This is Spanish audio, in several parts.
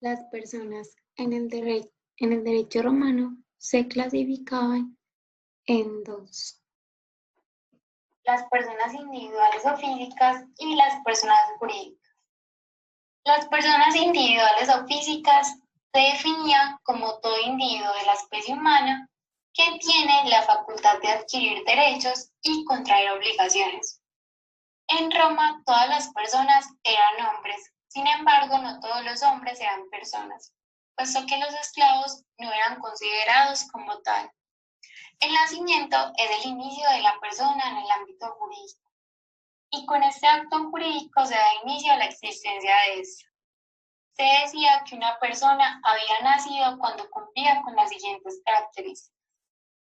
Las personas en el derecho romano se clasificaban en dos: las personas individuales o físicas y las personas jurídicas. Las personas individuales o físicas se definían como todo individuo de la especie humana que tiene la facultad de adquirir derechos y contraer obligaciones. En Roma todas las personas eran hombres, sin embargo no todos los hombres eran personas, puesto que los esclavos no eran considerados como tal. El nacimiento es el inicio de la persona en el ámbito jurídico, y con este acto jurídico se da inicio a la existencia de esta. Se decía que una persona había nacido cuando cumplía con las siguientes características.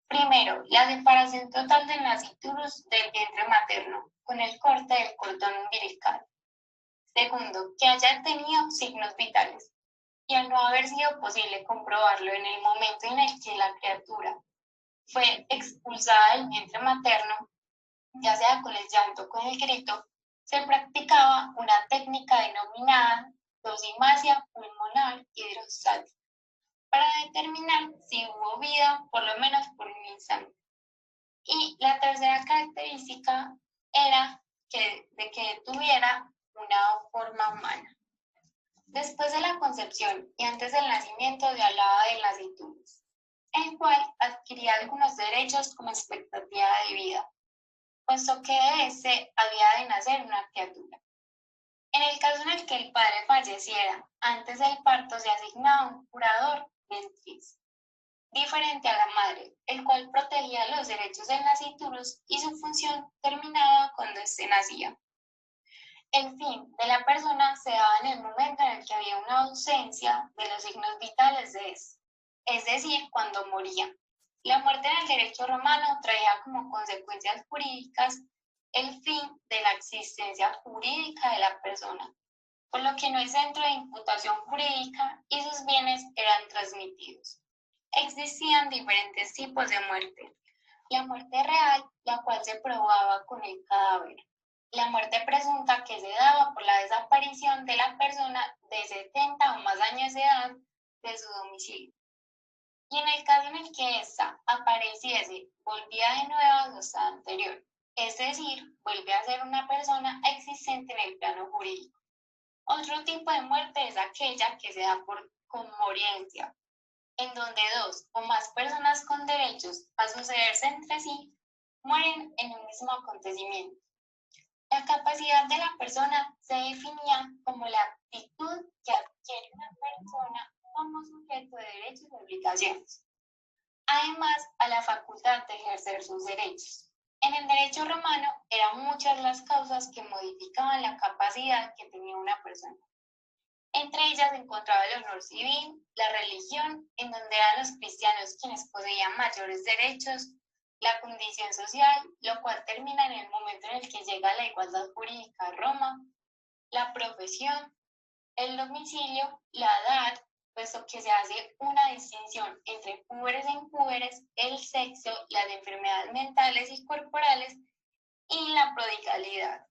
Primero, la separación total del nasciturus del vientre materno, con el corte del cordón umbilical. Segundo, que haya tenido signos vitales, y al no haber sido posible comprobarlo en el momento en el que la criatura fue expulsada del vientre materno, ya sea con el llanto o con el grito, se practicaba una técnica denominada dosimasia pulmonar hidrostática para determinar si hubo vida por lo menos por un instante. Y la tercera característica era de que tuviera una forma humana. Después de la concepción y antes del nacimiento se hablaba del nasciturus, el cual adquiría algunos derechos como expectativa de vida, puesto que de este había de nacer una criatura. En el caso en el que el padre falleciera antes del parto, se asignaba un curador ventris, diferente a la madre, el cual protegía los derechos del nasciturus y su función terminaba cuando éste nacía. El fin de la persona se daba en el momento en el que había una ausencia de los signos vitales de éste, es decir, cuando moría. La muerte en el derecho romano traía como consecuencias jurídicas el fin de la existencia jurídica de la persona, por lo que no es centro de imputación jurídica y sus bienes eran transmitidos. Existían diferentes tipos de muerte. La muerte real, la cual se probaba con el cadáver. La muerte presunta, que se daba por la desaparición de la persona de 70 o más años de edad de su domicilio. Y en el caso en el que ésta apareciese, volvía de nuevo a su estado anterior, es decir, vuelve a ser una persona existente en el plano jurídico. Otro tipo de muerte es aquella que se da por conmoriencia, en donde dos o más personas con derechos a sucederse entre sí mueren en un mismo acontecimiento. La capacidad de la persona se definía como la actitud que adquiere una persona como sujeto de derechos y obligaciones, además a la facultad de ejercer sus derechos. En el derecho romano eran muchas las causas que modificaban la capacidad que tenía una persona. Entre ellas se encontraba el honor civil, la religión, en donde eran los cristianos quienes poseían mayores derechos, la condición social, lo cual termina en el momento en el que llega la igualdad jurídica a Roma, la profesión, el domicilio, la edad, puesto que se hace una distinción entre púberes e impúberes, el sexo, las enfermedades mentales y corporales y la prodigalidad.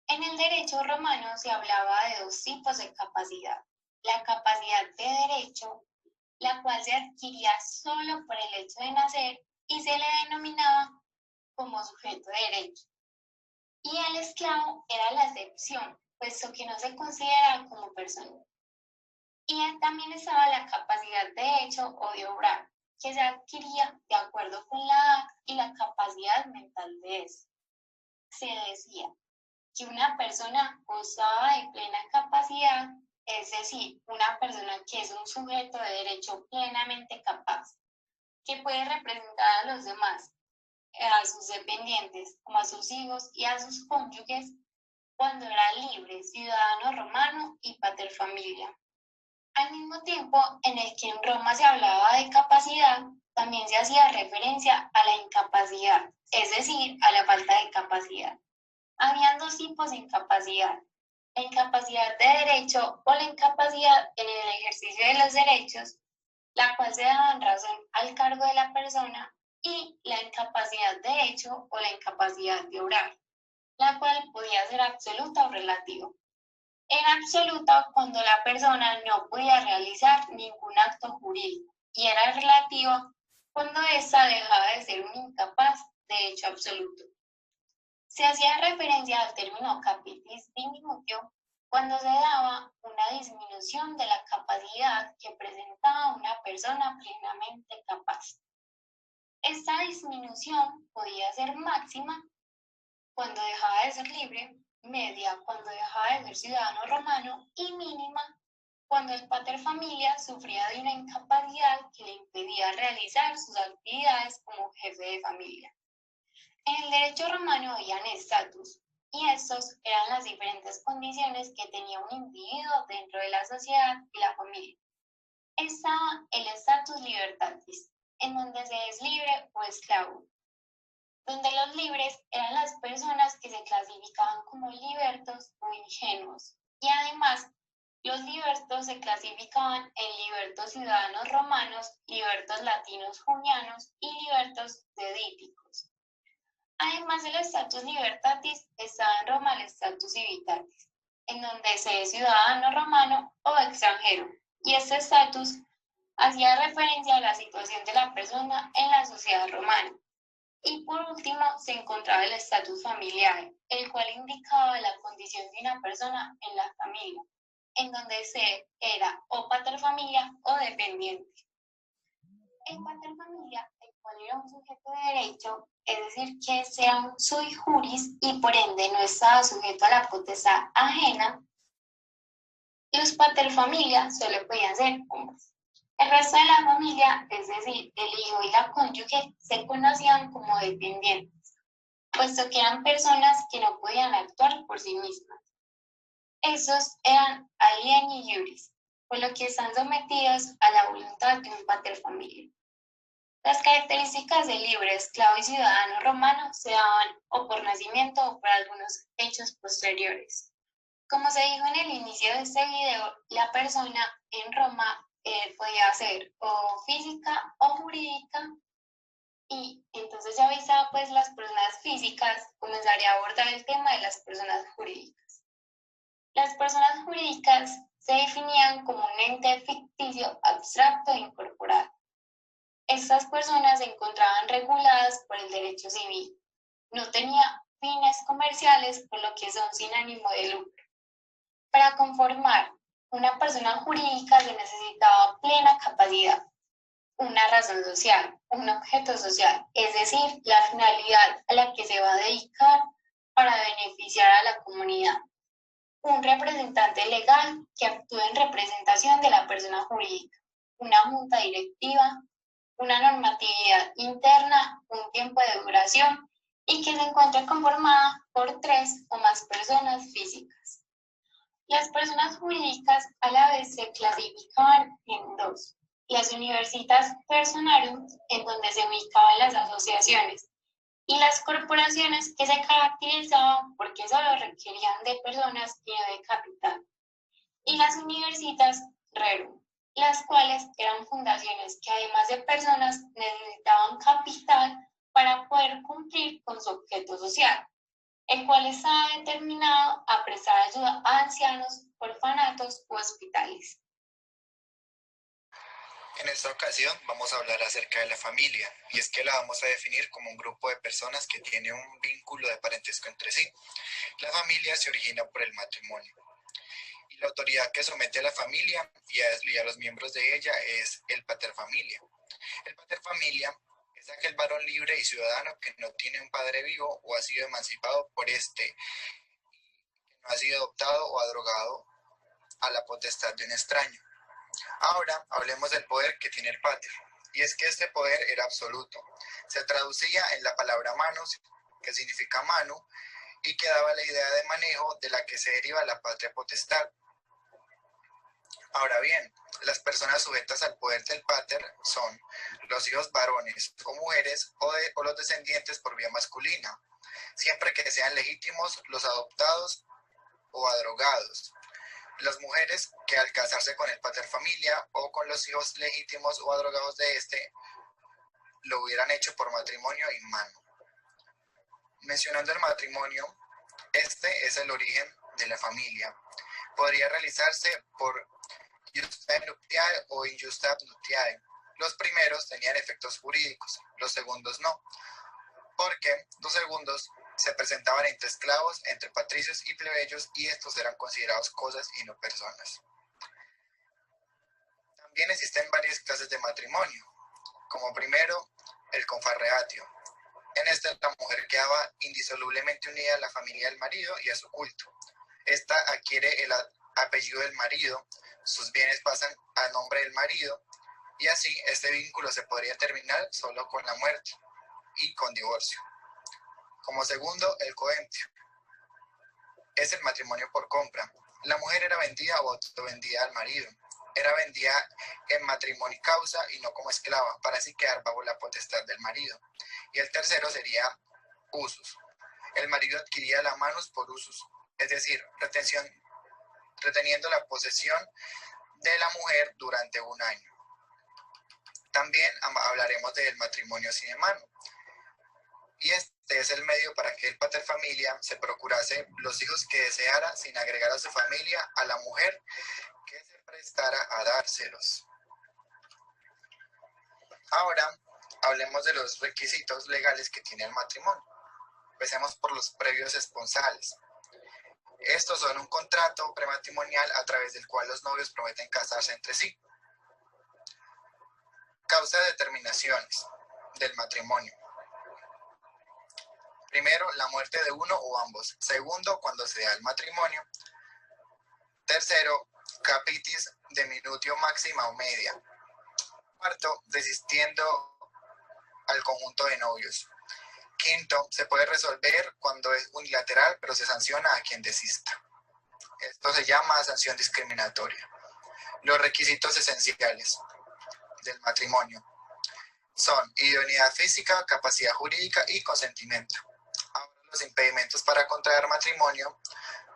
En el derecho romano se hablaba de dos tipos de capacidad: la capacidad de derecho, la cual se adquiría solo por el hecho de nacer y se le denominaba como sujeto de derecho, y el esclavo era la excepción, puesto que no se consideraba como persona. Y también estaba la capacidad de hecho o de obrar, que se adquiría de acuerdo con la edad y la capacidad mental de eso. Se decía que una persona gozaba de plena capacidad, es decir, una persona que es un sujeto de derecho plenamente capaz, que puede representar a los demás, a sus dependientes, como a sus hijos y a sus cónyuges, cuando era libre, ciudadano romano y paterfamilia. Al mismo tiempo en el que en Roma se hablaba de capacidad, también se hacía referencia a la incapacidad, es decir, a la falta de capacidad. Habían dos tipos de incapacidad: la incapacidad de derecho o la incapacidad en el ejercicio de los derechos, la cual se daba en razón al cargo de la persona, y la incapacidad de hecho o la incapacidad de obrar, la cual podía ser absoluta o relativa. en absoluta cuando la persona no podía realizar ningún acto jurídico y era relativa cuando ésta dejaba de ser un incapaz de hecho absoluto. Se hacía referencia al término capitis diminutio cuando se daba una disminución de la capacidad que presentaba una persona plenamente capaz. Esta disminución podía ser máxima cuando dejaba de ser libre, media cuando dejaba de ser ciudadano romano y mínima cuando el paterfamilia sufría de una incapacidad que le impedía realizar sus actividades como jefe de familia. En el derecho romano habían estatus, y estos eran las diferentes condiciones que tenía un individuo dentro de la sociedad y la familia. Estaba el status libertatis, en donde se es libre o esclavo, donde los libres eran las personas que se clasificaban como libertos o ingenuos, y además los libertos se clasificaban en libertos ciudadanos romanos, libertos latinos junianos y libertos dedíticos. Además del status libertatis, estaba en Roma el status civitatis, en donde se es ciudadano romano o extranjero, y este estatus hacía referencia a la situación de la persona en la sociedad romana. Y por último, se encontraba el estatus familiar, el cual indicaba la condición de una persona en la familia, en donde se era o paterfamilia o dependiente. El paterfamilia, el cual era un sujeto de derecho, es decir, que sea un sui juris y por ende no estaba sujeto a la potestad ajena, los paterfamilia solo podían ser hombres. El resto de la familia, es decir, el hijo y la cónyuge, se conocían como dependientes, puesto que eran personas que no podían actuar por sí mismas. Esos eran alieni iuris, por lo que están sometidos a la voluntad de un paterfamilia. Las características de libre, esclavo y ciudadano romano se daban o por nacimiento o por algunos hechos posteriores. Como se dijo en el inicio de este video, la persona en Roma podía ser o física o jurídica, y entonces ya vista pues las personas físicas, comenzaría a abordar el tema de las personas jurídicas. Las personas jurídicas se definían como un ente ficticio, abstracto e incorporado. Estas personas se encontraban reguladas por el derecho civil. No tenía fines comerciales, por lo que son sin ánimo de lucro. Para conformar una persona jurídica se necesitaba plena capacidad, una razón social, un objeto social, es decir, la finalidad a la que se va a dedicar para beneficiar a la comunidad. Un representante legal que actúe en representación de la persona jurídica, una junta directiva, una normatividad interna, un tiempo de duración y que se encuentre conformada por 3 o más personas físicas. Las personas jurídicas a la vez se clasificaban en 2. Las universitas personarium, en donde se ubicaban las asociaciones, y las corporaciones que se caracterizaban porque solo requerían de personas y no de capital. Y las universitas rerum, las cuales eran fundaciones que además de personas necesitaban capital para poder cumplir con su objeto social, el cual estaba determinado a prestar ayuda a ancianos, orfanatos u hospitales. En esta ocasión vamos a hablar acerca de la familia, y es que la vamos a definir como un grupo de personas que tiene un vínculo de parentesco entre sí. La familia se origina por el matrimonio, y la autoridad que somete a la familia y a los miembros de ella es el paterfamilia. El paterfamilia es aquel varón libre y ciudadano que no tiene un padre vivo o ha sido emancipado por este, que no ha sido adoptado o adrogado a la potestad de un extraño. Ahora hablemos del poder que tiene el pater, y es que este poder era absoluto. Se traducía en la palabra manus, que significa mano, y que daba la idea de manejo de la que se deriva la patria potestad. Ahora bien, las personas sujetas al poder del pater son los hijos varones o mujeres o los descendientes por vía masculina, siempre que sean legítimos los adoptados o adrogados. Las mujeres que al casarse con el paterfamilia o con los hijos legítimos o adrogados de este, lo hubieran hecho por matrimonio in mano. Mencionando el matrimonio, este es el origen de la familia. Podría realizarse por iusta nuptiae o injusta nuptiae. Los primeros tenían efectos jurídicos, los segundos no, porque los segundos se presentaban entre esclavos, entre patricios y plebeyos, y estos eran considerados cosas y no personas. También existen varias clases de matrimonio, como primero el confarreatio. En este la mujer quedaba indisolublemente unida a la familia del marido y a su culto. Esta adquiere el apellido del marido, sus bienes pasan a nombre del marido, y así este vínculo se podría terminar solo con la muerte y con divorcio. Como segundo, el coemptio. Es el matrimonio por compra. La mujer era vendida o autovendida al marido. Era vendida en matrimonio y causa y no como esclava, para así quedar bajo la potestad del marido. Y el tercero sería usus. El marido adquiría la manus por usus, es decir, reteniendo la posesión de la mujer durante un año. También hablaremos del matrimonio sine mano. Y este es el medio para que el paterfamilia se procurase los hijos que deseara sin agregar a su familia a la mujer que se prestara a dárselos. Ahora hablemos de los requisitos legales que tiene el matrimonio. Empecemos por los previos esponsales. Estos son un contrato prematrimonial a través del cual los novios prometen casarse entre sí. Causa de determinaciones del matrimonio. Primero, la muerte de uno o ambos. Segundo, cuando se da el matrimonio. Tercero, capitis de minutio máxima o media. Cuarto, desistiendo al conjunto de novios. Quinto, se puede resolver cuando es unilateral, pero se sanciona a quien desista. Esto se llama sanción discriminatoria. Los requisitos esenciales del matrimonio son idoneidad física, capacidad jurídica y consentimiento. Ahora, los impedimentos para contraer matrimonio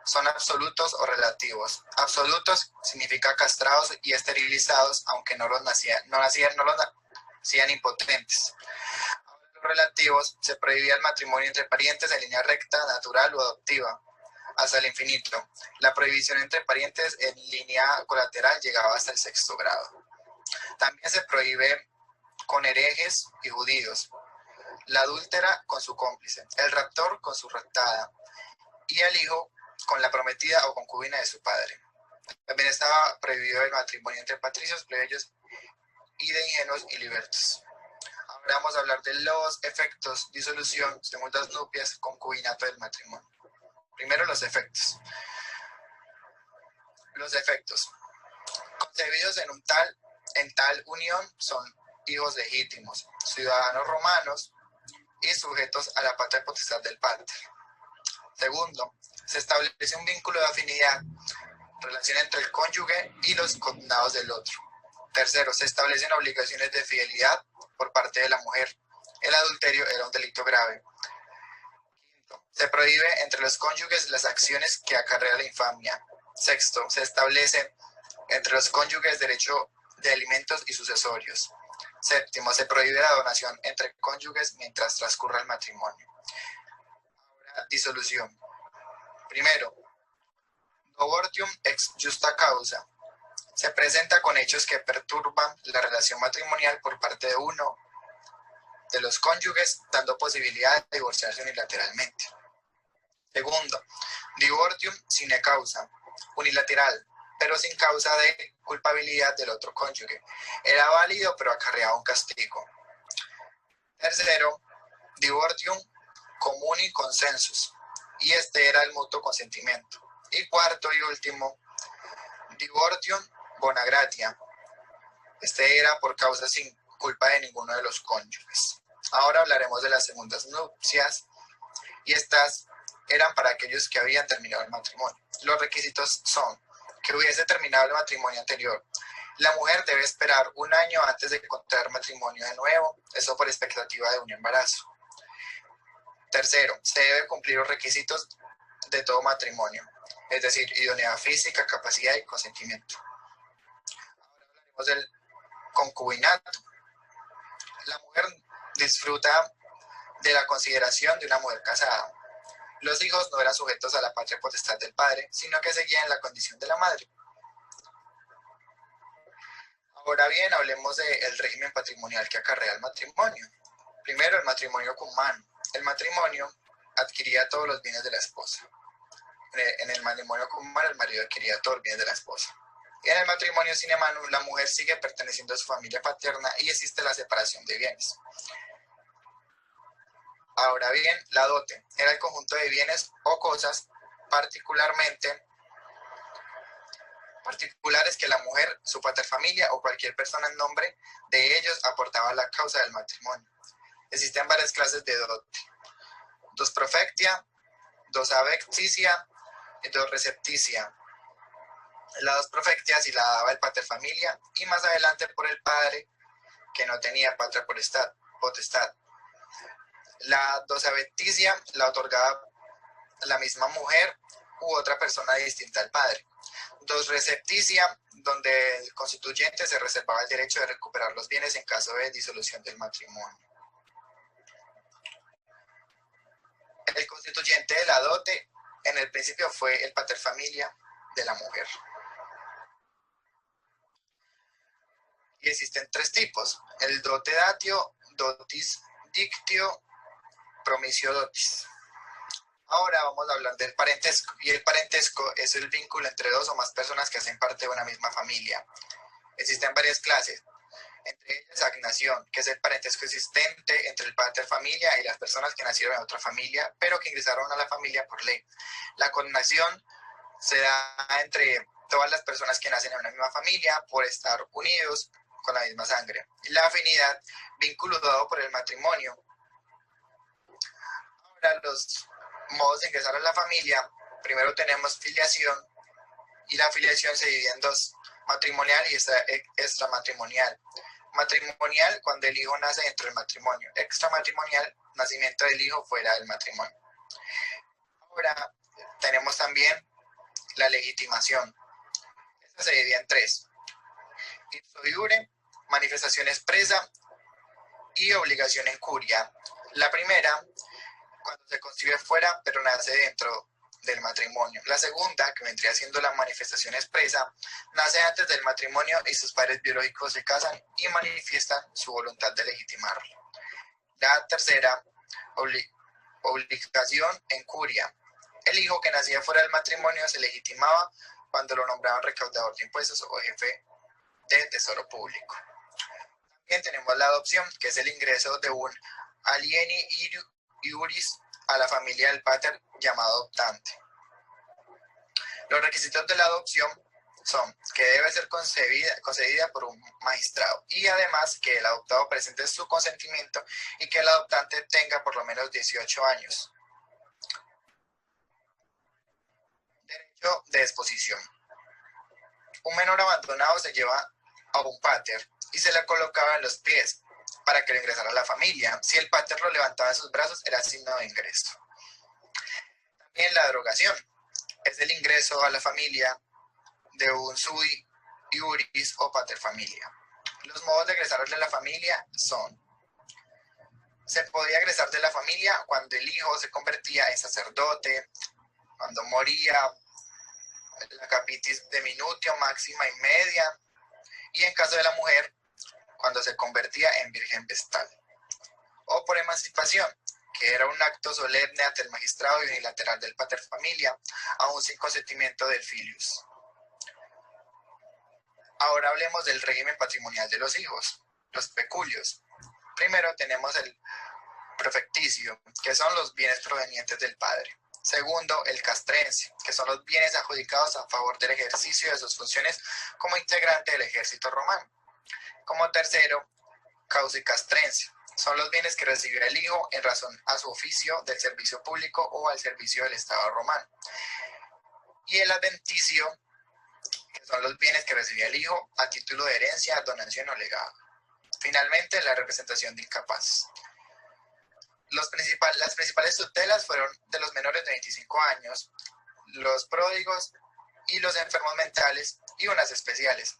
son absolutos o relativos. Absolutos significa castrados y esterilizados, aunque no nacían impotentes. Ahora, los relativos, se prohibía el matrimonio entre parientes en línea recta, natural o adoptiva, hasta el infinito. La prohibición entre parientes en línea colateral llegaba hasta el 6º grado. También se prohíbe con herejes y judíos, la adúltera con su cómplice, el raptor con su raptada y el hijo con la prometida o concubina de su padre. También estaba prohibido el matrimonio entre patricios, plebeyos y de ingenuos y libertos. Ahora vamos a hablar de los efectos: disolución, segundas nupcias, concubinato del matrimonio. Primero, los efectos. Los efectos. Concebidos en tal unión son hijos legítimos, ciudadanos romanos y sujetos a la patria potestad del padre. Segundo, se establece un vínculo de afinidad, relación entre el cónyuge y los cognados del otro. Tercero, se establecen obligaciones de fidelidad por parte de la mujer. El adulterio era un delito grave. Quinto, se prohíbe entre los cónyuges las acciones que acarrea la infamia. Sexto, se establece entre los cónyuges derecho de alimentos y sucesorios. Séptimo, se prohíbe la donación entre cónyuges mientras transcurra el matrimonio. Ahora, disolución. Primero, divortium ex justa causa. Se presenta con hechos que perturban la relación matrimonial por parte de uno de los cónyuges, dando posibilidad de divorciarse unilateralmente. Segundo, divortium sine causa, unilateral, pero sin causa de culpabilidad del otro cónyuge. Era válido, pero acarreaba un castigo. Tercero, divortium comuni consensus, y este era el mutuo consentimiento. Y cuarto y último, divortium bona gratia. Este era por causa sin culpa de ninguno de los cónyuges. Ahora hablaremos de las segundas nupcias, y estas eran para aquellos que habían terminado el matrimonio. Los requisitos son que hubiese terminado el matrimonio anterior. La mujer debe esperar un año antes de contraer matrimonio de nuevo, eso por expectativa de un embarazo. Tercero, se debe cumplir los requisitos de todo matrimonio, es decir, idoneidad física, capacidad y consentimiento. Ahora hablaremos del concubinato. La mujer disfruta de la consideración de una mujer casada. Los hijos no eran sujetos a la patria potestad del padre, sino que seguían la condición de la madre. Ahora bien, hablemos del régimen patrimonial que acarrea el matrimonio. Primero, el matrimonio con mano. El matrimonio adquiría todos los bienes de la esposa. En el matrimonio con mano, el marido adquiría todos los bienes de la esposa. Y en el matrimonio sin mano, la mujer sigue perteneciendo a su familia paterna y existe la separación de bienes. Ahora bien, la dote era el conjunto de bienes o cosas particulares que la mujer, su paterfamilia o cualquier persona en nombre de ellos aportaba a la causa del matrimonio. Existen varias clases de dote: dos profectia, dos avecticia y dos recepticia. La dos profectia si la daba el paterfamilia y más adelante por el padre que no tenía patria potestad. La dos avecticia la otorgaba la misma mujer u otra persona distinta al padre. Dos recepticia, donde el constituyente se reservaba el derecho de recuperar los bienes en caso de disolución del matrimonio. El constituyente de la dote en el principio fue el paterfamilia de la mujer. Y existen tres tipos: el dote datio, dotis dictio, promisio dotis. Ahora vamos a hablar del parentesco, y el parentesco es el vínculo entre dos o más personas que hacen parte de una misma familia. Existen varias clases, entre ellas agnación, que es el parentesco existente entre el paterfamilia y las personas que nacieron en otra familia, pero que ingresaron a la familia por ley. La cognación se da entre todas las personas que nacen en una misma familia por estar unidos con la misma sangre. Y la afinidad, vínculo dado por el matrimonio. Ahora, los modos de ingresar a la familia: primero tenemos filiación, y la filiación se divide en dos: matrimonial y extramatrimonial. Matrimonial, cuando el hijo nace dentro del matrimonio; extramatrimonial, nacimiento del hijo fuera del matrimonio. Ahora tenemos también la legitimación. Esta se divide en tres: ipso iure, manifestación expresa y obligación en curia. La primera, cuando se concibe fuera pero nace dentro del matrimonio. La segunda, que vendría siendo la manifestación expresa, nace antes del matrimonio y sus padres biológicos se casan y manifiestan su voluntad de legitimarlo. La tercera, obligación en curia. El hijo que nacía fuera del matrimonio se legitimaba cuando lo nombraban recaudador de impuestos o jefe de tesoro público. También tenemos la adopción, que es el ingreso de un alieni iuris a la familia del pater llamado adoptante. Los requisitos de la adopción son que debe ser concedida por un magistrado, y además que el adoptado presente su consentimiento y que el adoptante tenga por lo menos 18 años. Derecho de exposición. Un menor abandonado se lleva a un pater y se le colocaba en los pies para que lo ingresara a la familia. Si el pater lo levantaba en sus brazos, era signo de ingreso. También la derogación es el ingreso a la familia de un sui iuris o paterfamilia. Los modos de ingresar de la familia son: se podía ingresar de la familia cuando el hijo se convertía en sacerdote, cuando moría, la capitis de minutio máxima y media, y en caso de la mujer, cuando se convertía en virgen vestal. O por emancipación, que era un acto solemne ante el magistrado y unilateral del paterfamilia, aún sin consentimiento del filius. Ahora hablemos del régimen patrimonial de los hijos, los peculios. Primero tenemos el profecticio, que son los bienes provenientes del padre. Segundo, el castrense, que son los bienes adjudicados a favor del ejercicio de sus funciones como integrante del ejército romano. Como tercero, causicastrense, son los bienes que recibió el hijo en razón a su oficio del servicio público o al servicio del Estado romano. Y el adventicio, que son los bienes que recibía el hijo a título de herencia, donación o legado. Finalmente, la representación de incapaces. Las principales tutelas fueron de los menores de 25 años, los pródigos y los enfermos mentales, y unas especiales.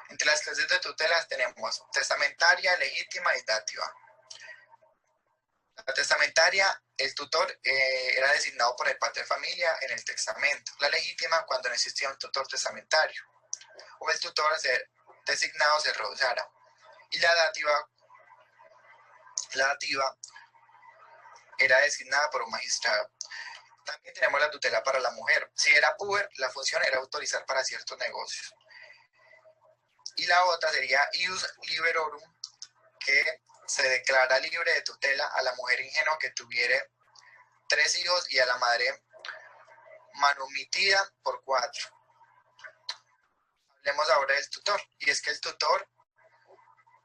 Entre las clases de tutelas tenemos testamentaria, legítima y dátiva. La testamentaria, el tutor era designado por el pater familia en el testamento. La legítima cuando no existía un tutor testamentario o el tutor designado se rehusara. Y la dativa era designada por un magistrado. También tenemos la tutela para la mujer. Si era puber, la función era autorizar para ciertos negocios. Y la otra sería ius liberorum, que se declara libre de tutela a la mujer ingenua que tuviere 3 hijos y a la madre manumitida por 4. Hablemos ahora del tutor. Y es que el tutor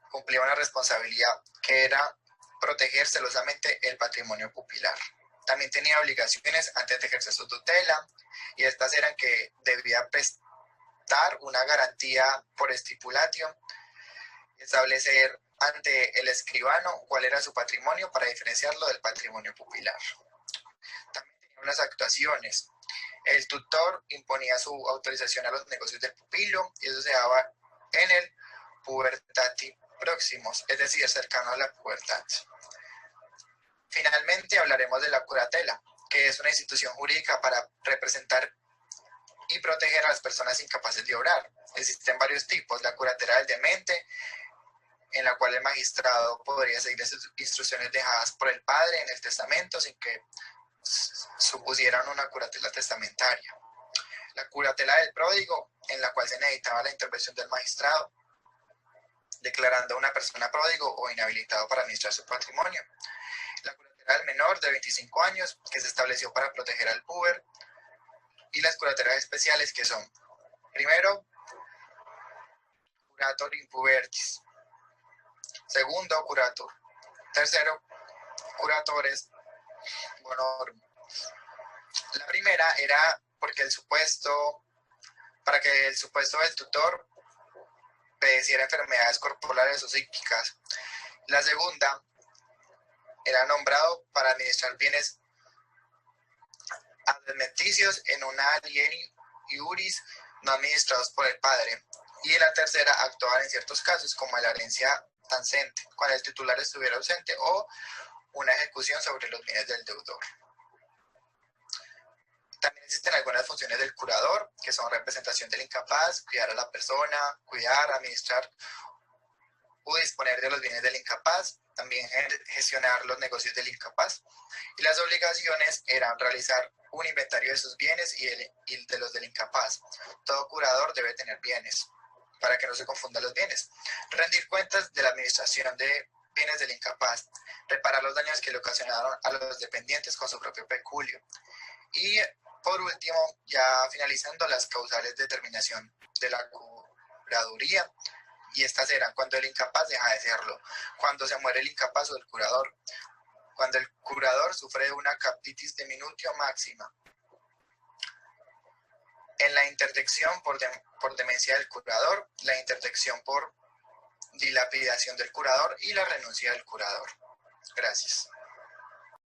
cumplía una responsabilidad que era proteger celosamente el patrimonio pupilar. También tenía obligaciones antes de ejercer su tutela, y estas eran que debía prestar una garantía por stipulatio, establecer ante el escribano cuál era su patrimonio para diferenciarlo del patrimonio pupilar. También tenía unas actuaciones. El tutor imponía su autorización a los negocios del pupilo, y eso se daba en el pubertati próximos, es decir, cercano a la pubertad. Finalmente hablaremos de la curatela, que es una institución jurídica para representar y proteger a las personas incapaces de obrar. Existen varios tipos: la curatela del demente, en la cual el magistrado podría seguir las instrucciones dejadas por el padre en el testamento sin que supusieran una curatela testamentaria. La curatela del pródigo, en la cual se necesitaba la intervención del magistrado, declarando a una persona pródigo o inhabilitado para administrar su patrimonio. La curatela del menor de 25 años, que se estableció para proteger al puber. Y las curatelas especiales, que son, primero, curator in pubertis. Segundo, curator. Tercero, curatores bonorum. La primera era para que el supuesto del tutor padeciera enfermedades corporales o psíquicas. La segunda era nombrado para administrar bienes adventicios en una alieni iuris no administrados por el padre. Y la tercera actuaba en ciertos casos como la herencia tancente, cuando el titular estuviera ausente, o una ejecución sobre los bienes del deudor. También existen algunas funciones del curador, que son representación del incapaz, cuidar a la persona, cuidar, administrar o disponer de los bienes del incapaz, también gestionar los negocios del incapaz. Y las obligaciones eran realizar un inventario de sus bienes y de los del incapaz. Todo curador debe tener bienes, para que no se confundan los bienes. Rendir cuentas de la administración de bienes del incapaz. Reparar los daños que le ocasionaron a los dependientes con su propio peculio. Y por último, ya finalizando, las causales de determinación de la curaduría. Y estas eran cuando el incapaz deja de serlo, cuando se muere el incapaz o el curador, cuando el curador sufre una captitis diminutio máxima, en la interdicción por demencia del curador, la interdicción por dilapidación del curador y la renuncia del curador. Gracias.